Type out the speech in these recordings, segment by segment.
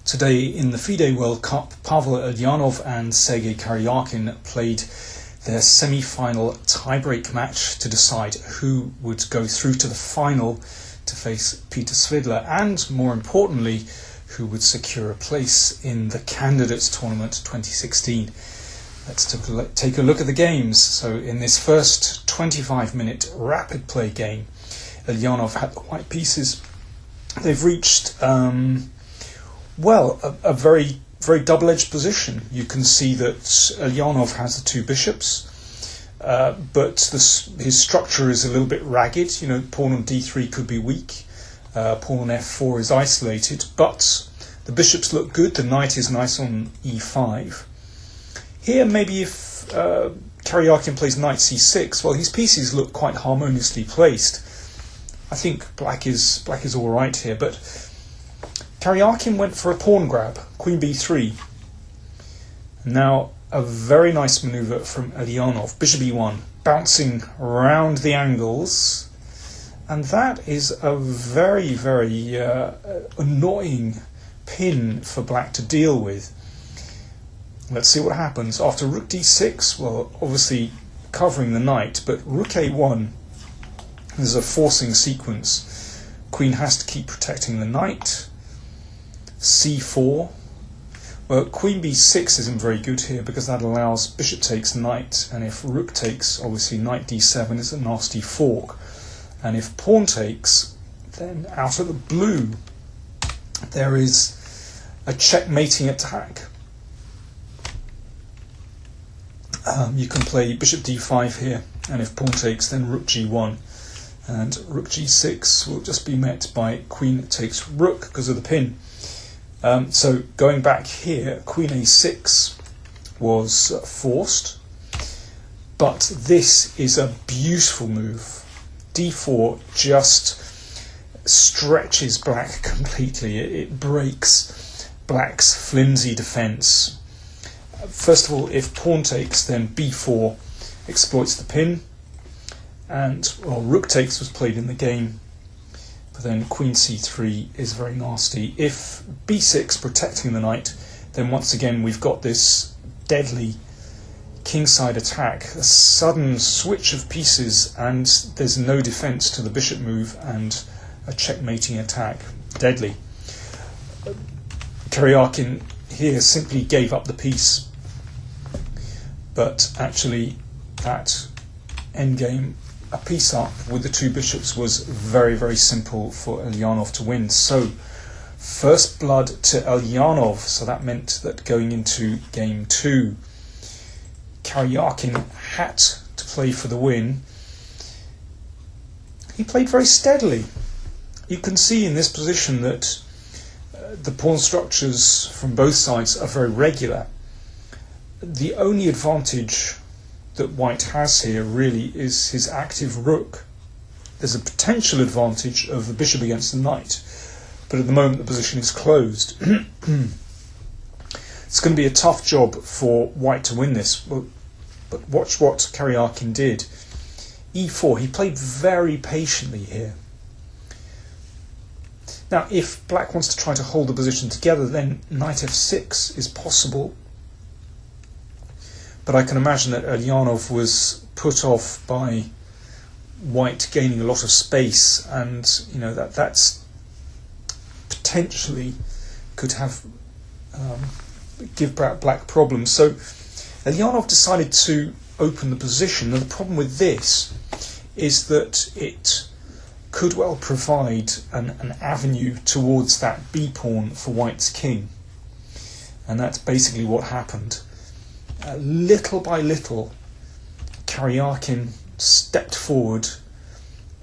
Today in the FIDE World Cup, Pavel Eljanov and Sergei Karjakin played their semi-final tiebreak match to decide who would go through to the final to face Peter Svidler and, more importantly, who would secure a place in the Candidates Tournament 2016. Let's take a look at the games. So in this first 25-minute rapid play game, Eljanov had the white pieces. They've reached a very double-edged position. You can see that Eljanov has the two bishops, but his structure is a little bit ragged. You know, pawn on d3 could be weak. Pawn on f4 is isolated, but the bishops look good. The knight is nice on e5. Here, maybe if Karjakin plays knight c6, well, his pieces look quite harmoniously placed. I think black is all right here, but Karjakin went for a pawn grab, queen b3. Now, a very nice manoeuvre from Eljanov, bishop e1, bouncing around the angles. And that is a very annoying pin for black to deal with. Let's see what happens. After rook d6, well, obviously covering the knight, but rook a1, there's a forcing sequence. Queen has to keep protecting the knight. c4. Well, queen b6 isn't very good here because that allows bishop takes knight, and if rook takes, obviously knight d7 is a nasty fork. And if pawn takes, then out of the blue, there is a checkmating attack. You can play bishop d5 here, and if pawn takes, then rook g1. And rook g6 will just be met by queen takes rook because of the pin. So going back here, queen a6 was forced, but this is a beautiful move. d4 just stretches black completely. It breaks black's flimsy defence. First of all, if pawn takes, then b4 exploits the pin, and well, rook takes was played in the game, but then queen c3 is very nasty. If b6 protecting the knight, then once again we've got this deadly kingside attack, a sudden switch of pieces, and there's no defence to the bishop move and a checkmating attack. Deadly. Karjakin here simply gave up the piece, but actually that endgame, a piece up with the two bishops, was very simple for Eljanov to win. So first blood to Eljanov, so that meant that going into game 2, Karjakin had to play for the win. He played very steadily. You can see in this position that the pawn structures from both sides are very regular. The only advantage that white has here really is his active rook. There's a potential advantage of the bishop against the knight, but at the moment the position is closed. It's going to be a tough job for white to win this, but watch what Karjakin did. e4, he played very patiently here. Now, if black wants to try to hold the position together, then knight f6 is possible. But I can imagine that Eljanov was put off by white gaining a lot of space, and you know that's potentially could have give black problems. So Eljanov decided to open the position, and the problem with this is that it could well provide an avenue towards that b pawn for white's king, and that's basically what happened. Little by little, Karjakin stepped forward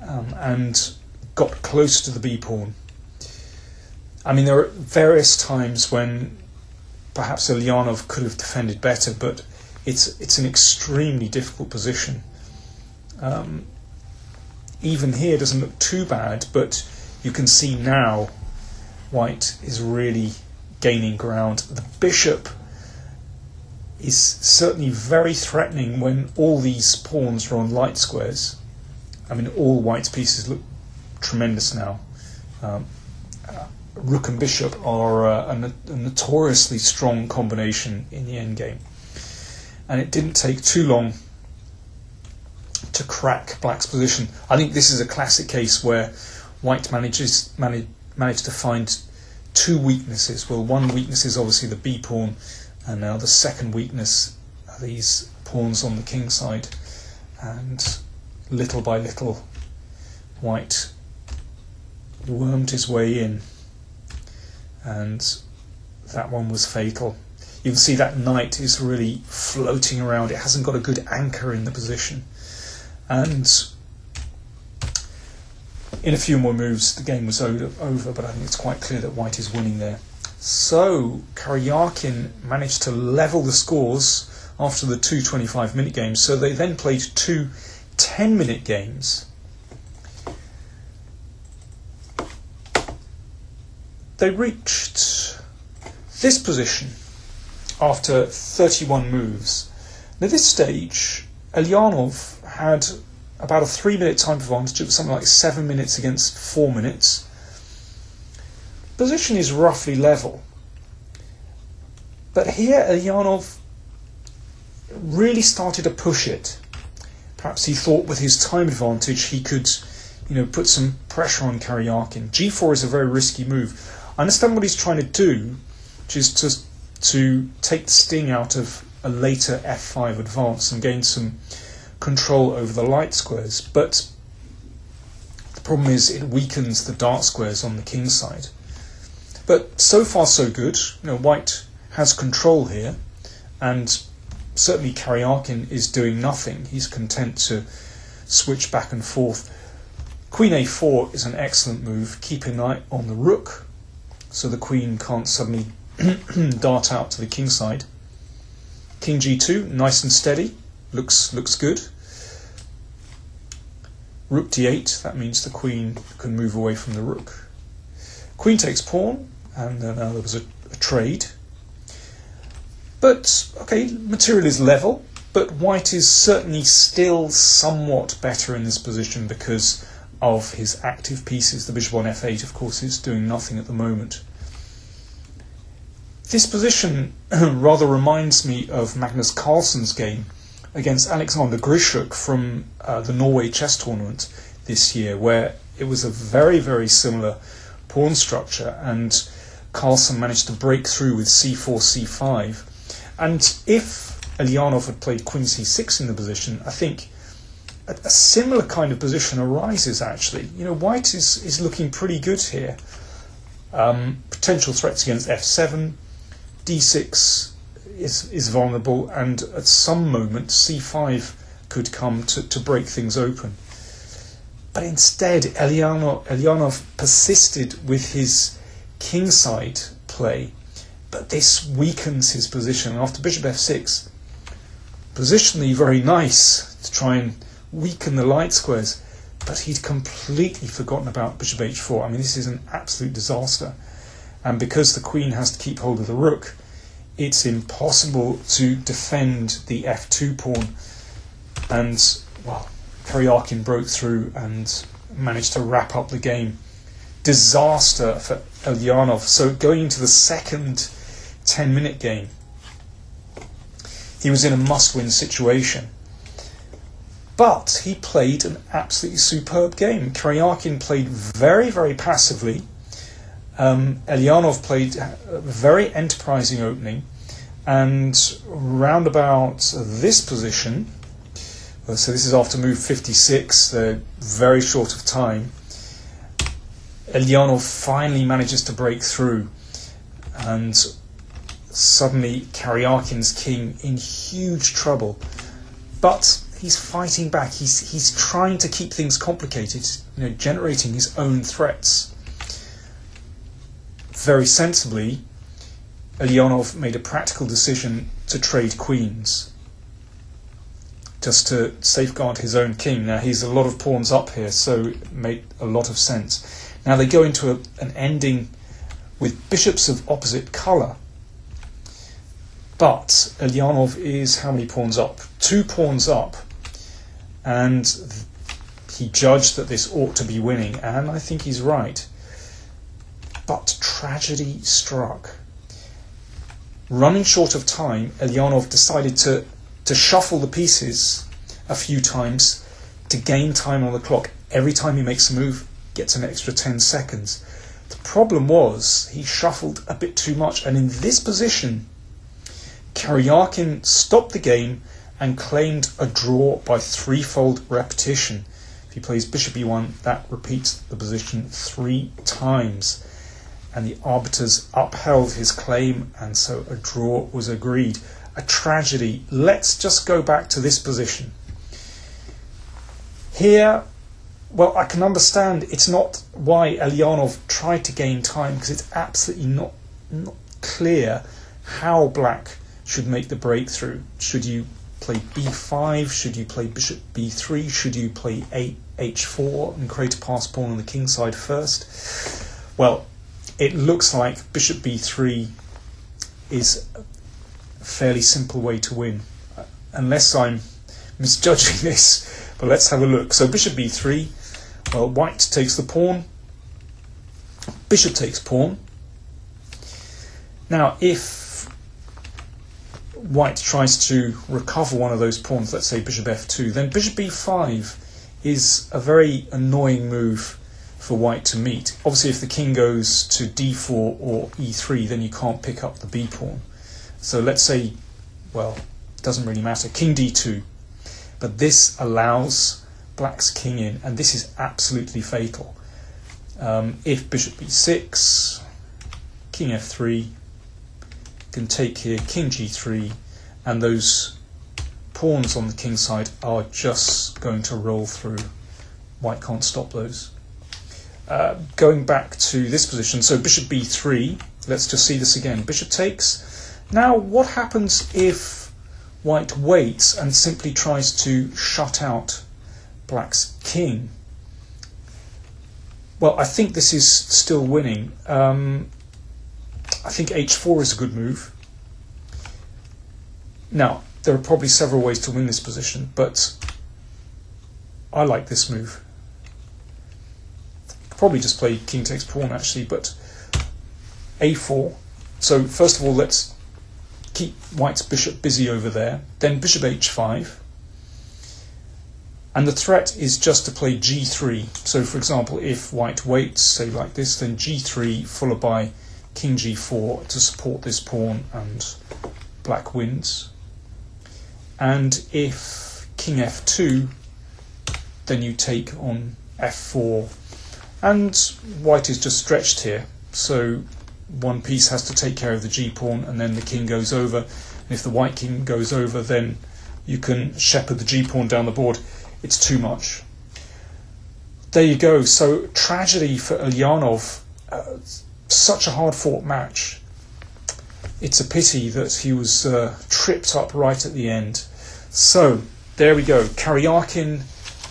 and got close to the b pawn. I mean, there are various times when perhaps Eljanov could have defended better, but it's an extremely difficult position. Even here doesn't look too bad, but you can see now white is really gaining ground. The bishop is certainly very threatening when all these pawns are on light squares. I mean, all white's pieces look tremendous now. rook and bishop are a notoriously strong combination in the endgame. And it didn't take too long to crack black's position. I think this is a classic case where white managed to find two weaknesses. Well, one weakness is obviously the b pawn, and now the second weakness are these pawns on the king side. And little by little, white wormed his way in, and that one was fatal. You can see that knight is really floating around. It hasn't got a good anchor in the position. And in a few more moves, the game was over, but I think it's quite clear that white is winning there. So Karjakin managed to level the scores after the two 25-minute games. So they then played two 10-minute games. They reached this position after 31 moves. Now, at this stage, Eljanov had about a 3-minute time advantage. It was something like 7 minutes against 4 minutes. Position is roughly level. But here, Eljanov really started to push it. Perhaps he thought with his time advantage he could, put some pressure on Karjakin. G4 is a very risky move. I understand what he's trying to do, which is to take the sting out of a later f5 advance and gain some control over the light squares. But the problem is it weakens the dark squares on the king side. But so far so good. White has control here, and certainly Karjakin is doing nothing. He's content to switch back and forth. Queen a4 is an excellent move. Keep an eye on the rook, so the queen can't suddenly dart out to the king side. King g2, nice and steady, looks good. Rook d8, that means the queen can move away from the rook. Queen takes pawn, and now there was a trade. But, okay, material is level, but white is certainly still somewhat better in this position because of his active pieces. The bishop on f8, of course, is doing nothing at the moment. This position rather reminds me of Magnus Carlsen's game against Alexander Grishuk from the Norway chess tournament this year, where it was a very, very similar pawn structure, and Carlsen managed to break through with c4, c5. And if Eljanov had played queen c6 in the position, I think a similar kind of position arises, actually. White is looking pretty good here. Potential threats against f7, d6 is vulnerable, and at some moment c5 could come to break things open. But instead, Eljanov persisted with his kingside play, but this weakens his position. After bishop f6, positionally very nice to try and weaken the light squares, but he'd completely forgotten about bishop h4. I mean, this is an absolute disaster. And because the queen has to keep hold of the rook, it's impossible to defend the f2 pawn. And, well, Karjakin broke through and managed to wrap up the game. Disaster for Eljanov. So going into the second 10-minute game, he was in a must-win situation. But he played an absolutely superb game. Karjakin played very, very passively. Eljanov played a very enterprising opening, and round about this position, so this is after move 56, they're very short of time, Eljanov finally manages to break through, and suddenly Karjakin's king in huge trouble. But he's fighting back. He's trying to keep things complicated, generating his own threats. Very sensibly, Eljanov made a practical decision to trade queens, just to safeguard his own king. Now, he's a lot of pawns up here, so it made a lot of sense. Now they go into an ending with bishops of opposite colour. But Eljanov is how many pawns up? 2 pawns up. And he judged that this ought to be winning, and I think he's right. but tragedy struck. Running short of time, Eljanov decided to shuffle the pieces a few times to gain time on the clock. Every time he makes a move, gets an extra 10 seconds. The problem was he shuffled a bit too much, and in this position, Karjakin stopped the game and claimed a draw by threefold repetition. If he plays bishop e1, that repeats the position 3 times. And the arbiters upheld his claim, and so a draw was agreed. A tragedy. Let's just go back to this position. Here, well, I can understand it's not why Eljanov tried to gain time, because it's absolutely not clear how black should make the breakthrough. Should you play b5? Should you play bishop b3? Should you play h4 and create a pass pawn on the king side first? Well, it looks like bishop b3 is a fairly simple way to win, unless I'm misjudging this. But let's have a look. So bishop b3, well, white takes the pawn, bishop takes pawn. Now, if white tries to recover one of those pawns, let's say bishop f2, then bishop b5 is a very annoying move for white to meet. Obviously, if the king goes to d4 or e3, then you can't pick up the b pawn. So let's say, well, it doesn't really matter, king d2. But this allows black's king in, and this is absolutely fatal. If bishop b6, king f3, can take here, king g3, and those pawns on the king side are just going to roll through. White can't stop those. Going back to this position, so bishop b3, let's just see this again. Bishop takes. Now, what happens if white waits and simply tries to shut out black's king? Well, I think this is still winning. I think h4 is a good move. Now, there are probably several ways to win this position, but I like this move. Probably just play king takes pawn actually, but a4. So first of all, let's keep white's bishop busy over there. Then bishop h5. And the threat is just to play g3. So for example, if white waits, say like this, then g3 followed by king g4 to support this pawn, and black wins. And if king f2, then you take on f4. And white is just stretched here, so one piece has to take care of the g-pawn, and then the king goes over. And if the white king goes over, then you can shepherd the g-pawn down the board. It's too much. There you go. So tragedy for Eljanov. Such a hard-fought match. It's a pity that he was tripped up right at the end. So there we go. Karjakin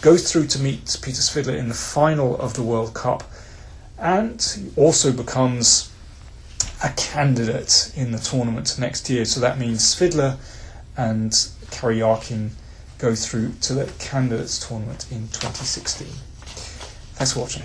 goes through to meet Peter Svidler in the final of the World Cup, and he also becomes a candidate in the tournament next year. So that means Svidler and Karjakin go through to the candidates tournament in 2016. Thanks for watching.